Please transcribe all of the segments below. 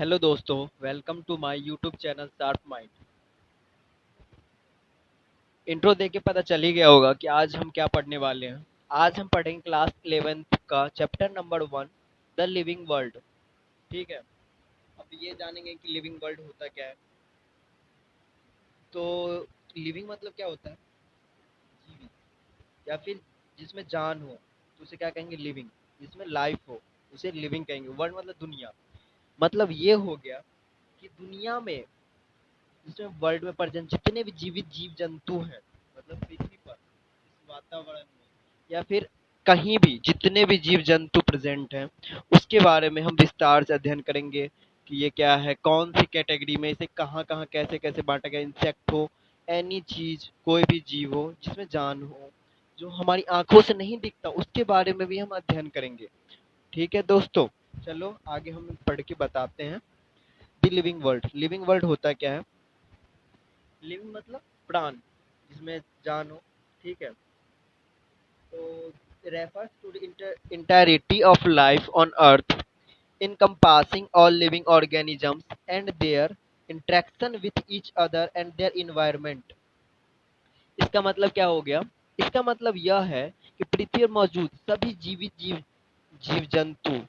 Hello दोस्तों, welcome to my YouTube channel Sharp Mind. Intro देख के पता चल ही गया होगा कि आज हम क्या पढ़ने वाले हैं। आज हम पढ़ेंगे क्लास 11th का chapter number 1, the living world. ठीक है। अब ये जानेंगे कि लिविंग वर्ल्ड होता क्या है। तो लिविंग मतलब क्या होता है? जीवित, या फिर जिसमें जान हो तो उसे क्या कहेंगे? लिविंग। जिसमें लाइफ हो उसे लिविंग कहेंगे। वर्ल्ड मतलब दुनिया। मतलब ये हो गया कि दुनिया में, जिसमें वर्ल्ड में प्रेजेंट जितने भी जीवित जीव जंतु हैं, मतलब पृथ्वी पर, इस वातावरण में, या फिर कहीं भी जितने भी जीव जंतु प्रेजेंट हैं, उसके बारे में हम विस्तार से अध्ययन करेंगे कि ये क्या है, कौन सी कैटेगरी में, इसे कहाँ कहाँ कैसे कैसे बांटा गया। इंसेक्ट हो, एनी चीज, कोई भी जीव हो जिसमें जान हो, जो हमारी आंखों से नहीं दिखता, उसके बारे में भी हम अध्ययन करेंगे। ठीक है दोस्तों, चलो आगे हम पढ़ के बताते हैं। The living world. Living world होता क्या है? लिविंग मतलब प्राण, जिसमें जान हो। ठीक है। तो refers to the entirety of life on earth, encompassing all living organisms and their interaction with each other and their environment। इसका मतलब क्या हो गया? इसका मतलब यह है कि पृथ्वी पर मौजूद सभी जीवित जीव जीव जंतु,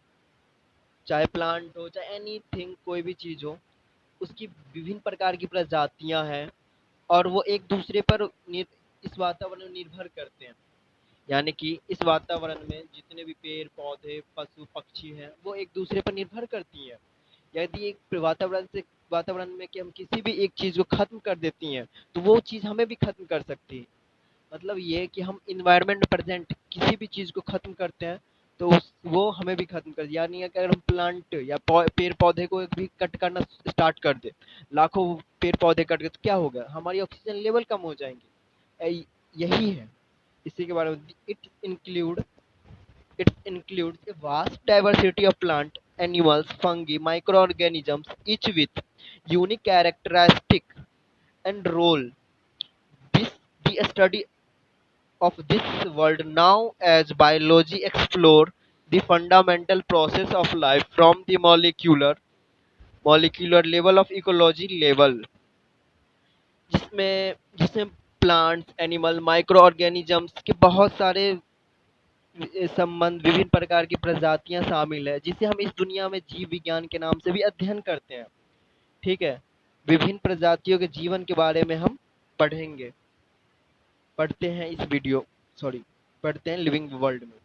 चाहे प्लांट हो चाहे एनीथिंग, कोई भी चीज हो, उसकी विभिन्न प्रकार की प्रजातियां हैं, और वो एक दूसरे पर इस वातावरण में निर्भर करते हैं। यानी कि इस वातावरण में जितने भी पेड़ पौधे पशु पक्षी हैं, वो एक दूसरे पर निर्भर करती हैं। यदि एक वातावरण में कि हम किसी भी एक चीज को खत्म कर देती हैं, तो वो चीज हमें भी खत्म कर सकती है। मतलब ये कि हम इन्वायरमेंट प्रेजेंट किसी भी चीज को खत्म करते हैं, तो वो हमें भी खत्म कर, यानी अगर हम प्लांट या पेड़ पौधे को भी कट करना स्टार्ट कर दे, लाखों पेड़ पौधे कट गए, तो क्या होगा? हमारी ऑक्सीजन लेवल कम हो जाएंगे। यही है इसी के बारे में। It includes a vast diversity of plant, animals, fungi, microorganisms, each with unique characteristic and role. This the study of this world now as biology explore the fundamental process of life from the molecular level of ecology level, जिसमें plants, animal, micro organisms के बहुत सारे संबंध, विभिन्न प्रकार की प्रजातियां शामिल है, जिसे हम इस दुनिया में जीव विज्ञान के नाम से भी अध्ययन करते हैं। ठीक है। विभिन्न प्रजातियों के जीवन के बारे में हम पढ़ेंगे, पढ़ते हैं इस वीडियो, सॉरी, पढ़ते हैं लिविंग वर्ल्ड में।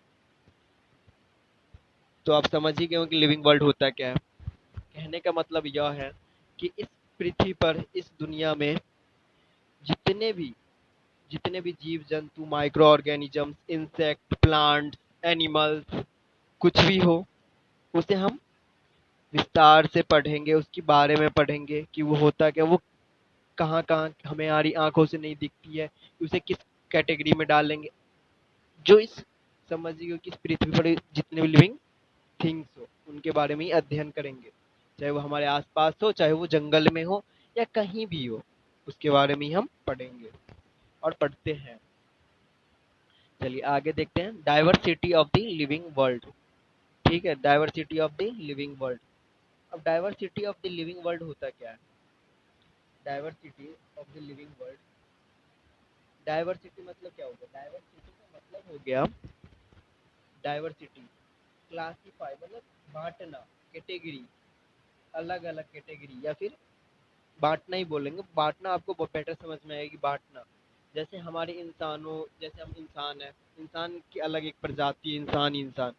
तो आप समझ ही गए हो कि लिविंग वर्ल्ड होता क्या है। कहने का मतलब यह है कि इस पृथ्वी पर, इस दुनिया में जितने भी जितने भी जीव जंतु, micro organisms, insect, plants, animals, कुछ भी हो, उसे हम विस्तार से पढ़ेंगे, उसके बारे में पढ़ेंगे कि वो होता क्या, वो कहाँ कहाँ हमें हमारी आंखों से नहीं दिखती है, उसे किस कैटेगरी में डालेंगे। जो इस समझिए कि इस पृथ्वी पर जितने भी लिविंग थिंग्स हो, उनके बारे में ही अध्ययन करेंगे। चाहे वो हमारे आसपास हो, चाहे वो जंगल में हो, या कहीं भी हो, उसके बारे में ही हम पढ़ेंगे और पढ़ते हैं। चलिए आगे देखते हैं। Diversity of the living world. ठीक है, diversity of the living world. अब diversity of the living world होता क्या है? Diversity of the living world, diversity मतलब क्या हो गया? डाइवर्सिटी का मतलब हो गया डाइवर्सिटी, क्लासीफाई मतलब बांटना, कैटेगरी, अलग अलग कैटेगरी, या फिर बांटना ही बोलेंगे। बांटना आपको बहुत बेटर समझ में आएगी। बांटना, जैसे हमारे इंसानों, जैसे हम इंसान है, इंसान की अलग एक प्रजाति है, इंसान।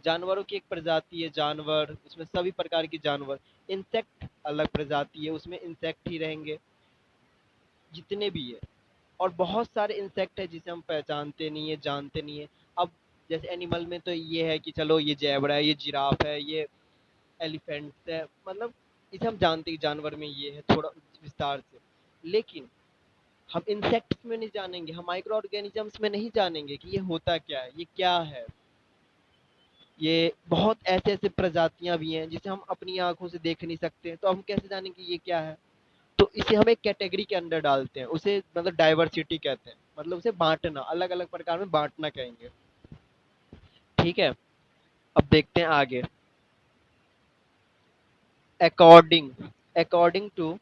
जानवरों की एक प्रजाति है जानवर, उसमें सभी प्रकार के जानवर। इंसेक्ट अलग प्रजाति है, उसमें इंसेक्ट ही रहेंगे जितने भी है। और बहुत सारे इंसेक्ट है जिसे हम पहचानते नहीं है, जानते नहीं है। अब जैसे एनिमल में तो ये है कि चलो ये ज़ेबरा है, ये जिराफ है, ये एलिफेंट्स है, मतलब इसे हम जानते हैं। जानवर में ये है थोड़ा विस्तार से। लेकिन हम इंसेक्ट्स में नहीं जानेंगे, हम माइक्रो ऑर्गेनिजम्स में नहीं जानेंगे कि ये होता क्या है, ये क्या है। ये बहुत ऐसे ऐसे प्रजातियां भी हैं जिसे हम अपनी आंखों से देख नहीं सकते, तो हम कैसे जानेंगे ये क्या है? तो इसे हम एक कैटेगरी के अंदर डालते हैं, उसे मतलब डाइवर्सिटी कहते हैं, मतलब उसे बांटना, अलग अलग प्रकार में बांटना कहेंगे। ठीक है। अब देखते हैं आगे। according according to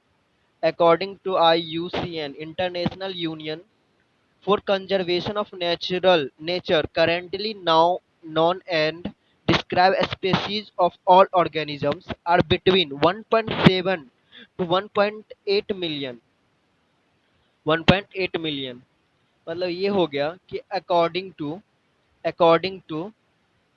according to IUCN, International Union for Conservation of Natural Nature, currently now known and describe a species of all organisms are between 1.7 to 1.8 million. 1.8 million मतलब ये हो गया कि अकॉर्डिंग टू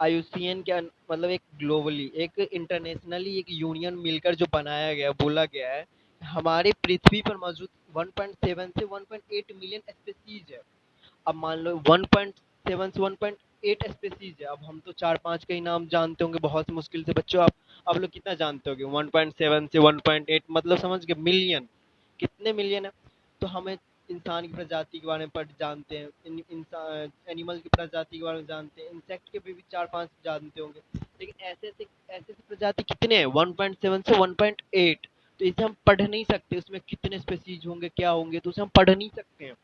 आईयूसीएन के मतलब एक globally एक internationally एक यूनियन मिलकर जो बनाया गया बोला गया है हमारे पृथ्वी पर मौजूद 1.7 से 1.8 मिलियन स्पीसीज है। अब मान लो 1.7 से 1.8 स्पीसीज है। अब हम तो चार पांच का ही नाम जानते होंगे बहुत मुश्किल से बच्चों। आप लोग कितना जानते होगे 1.7 से 1.8 मतलब समझ गए मिलियन कितने मिलियन है। तो हमें इंसान की प्रजाति के बारे में पढ़ जानते हैं इंसान एनिमल की प्रजाति के बारे में जानते हैं इंसेक्ट के भी चार पांच जानते होंगे। लेकिन ऐसे प्रजाति कितने हैं 1.7 से 1.8। तो इसे हम पढ़ नहीं सकते उसमें कितने स्पीसीज होंगे क्या होंगे तो उसे हम पढ़ नहीं सकते हैं।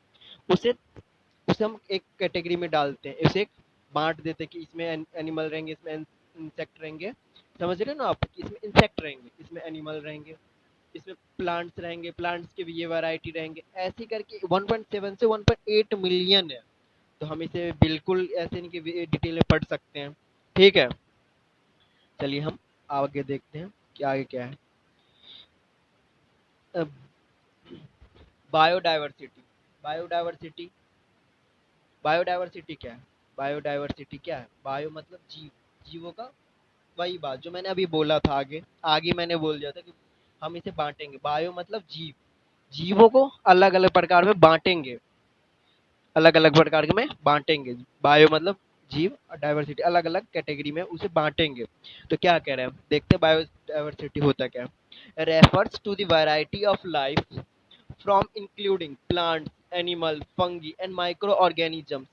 उसे उसे हम एक कैटेगरी में डालते हैं उसे एक बांट देते हैं कि इसमें एनिमल रहेंगे इसमें इंसेक्ट रहेंगे। समझ रहे हो ना आप कि इसमें इंसेक्ट रहेंगे इसमें एनिमल रहेंगे इसमें प्लांट्स रहेंगे प्लांट्स के भी ये वैरायटी रहेंगे ऐसे ही करके 1.7 से 1.8 मिलियन है। तो हम इसे बिल्कुल ऐसे नहीं कि डिटेल में पढ़ सकते हैं। ठीक है चलिए हम आगे देखते हैं कि आगे क्या है। बायोडाइवर्सिटी बायोडाइवर्सिटी बायोडाइवर्सिटी क्या है। बायोडाइवर्सिटी क्या है बायो मतलब जीव जीवों का वही बात जो मैंने अभी बोला था आगे आगे मैंने बोल दिया था कि हम इसे बांटेंगे बायो मतलब जीव जीवों को अलग अलग प्रकार में बांटेंगे अलग अलग प्रकार के में बांटेंगे। बायो मतलब जीव और डाइवर्सिटी अलग अलग कैटेगरी में उसे बांटेंगे। तो क्या कह रहे हैं देखते हैं बायोडाइवर्सिटी होता क्या है। Refers to the variety of life from including plants animal fungi and microorganisms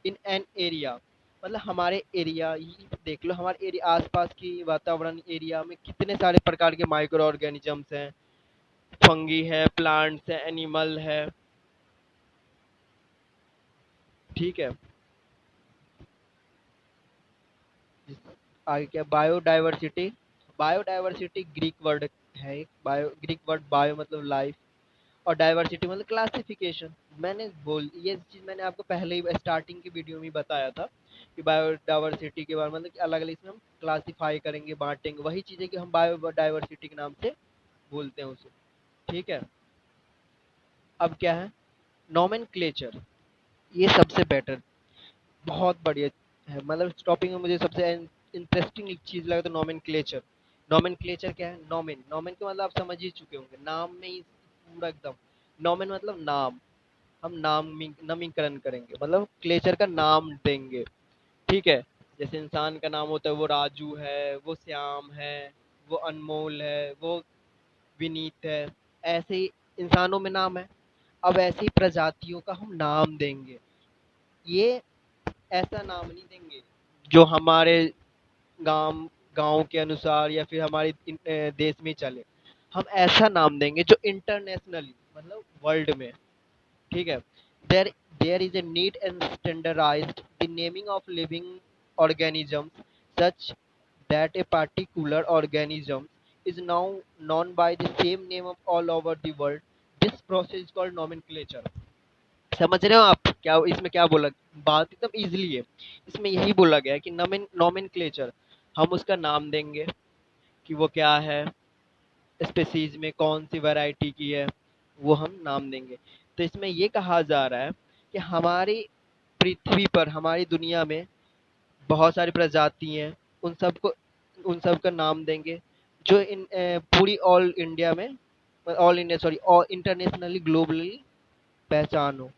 in an area. मतलब हमारे एरिया ही देख लो हमारे एरिया आसपास की वातावरण एरिया में कितने सारे प्रकार के माइक्रो ऑर्गेनिजम्स हैं फंगी है प्लांट्स है एनिमल है। ठीक है आगे क्या बायोडाइवर्सिटी बायोडाइवर्सिटी ग्रीक वर्ड है एक बायो ग्रीक वर्ड बायो मतलब लाइफ और डाइवर्सिटी मतलब क्लासिफिकेशन। मैंने बोल ये चीज़ मैंने आपको पहले ही स्टार्टिंग की वीडियो में ही बताया था कि बायोडाइवर्सिटी के बारे में मतलब कि अलग अलग इसमें हम क्लासिफाई करेंगे बांटेंगे वही चीज़ है कि हम बायोडाइवर्सिटी के नाम से बोलते हैं उसे। ठीक है अब क्या है नोमेनक्लेचर ये सबसे बेटर बहुत बढ़िया है मतलब इस टॉपिक में मुझे सबसे इंटरेस्टिंग एक चीज़ लगा तो नोमेनक्लेचर। नोमेनक्लेचर क्या है नोमेन नोमेन का मतलब आप समझ ही चुके होंगे नाम में ही पूरा एकदम। नोमेन मतलब नाम हम नामीकरण करेंगे मतलब क्लेचर का नाम देंगे। ठीक है जैसे इंसान का नाम होता है वो राजू है वो श्याम है वो अनमोल है वो विनीत है ऐसे ही इंसानों में नाम है। अब ऐसे ही प्रजातियों का हम नाम देंगे। ये ऐसा नाम नहीं देंगे जो हमारे गांव गांव के अनुसार या फिर हमारे देश में चले। हम ऐसा नाम देंगे जो इंटरनेशनली मतलब वर्ल्ड में। ठीक है there there is a neat and standardized the naming of living organisms such that a particular organism is now known by the same name of all over the world. This process is called nomenclature। समझ रहे हो आप क्या इसमें क्या बोला बात एकदम इजीली है। इसमें यही बोला गया है कि नोमेनक्लेचर हम उसका नाम देंगे कि वो क्या है स्पेसीज में कौन सी वैरायटी की है वो हम नाम देंगे। तो इसमें ये कहा जा रहा है कि हमारी पृथ्वी पर हमारी दुनिया में बहुत सारी प्रजाति हैं उन सब का नाम देंगे जो इन पूरी ऑल इंडिया में all India sorry all internationally globally पहचान हो।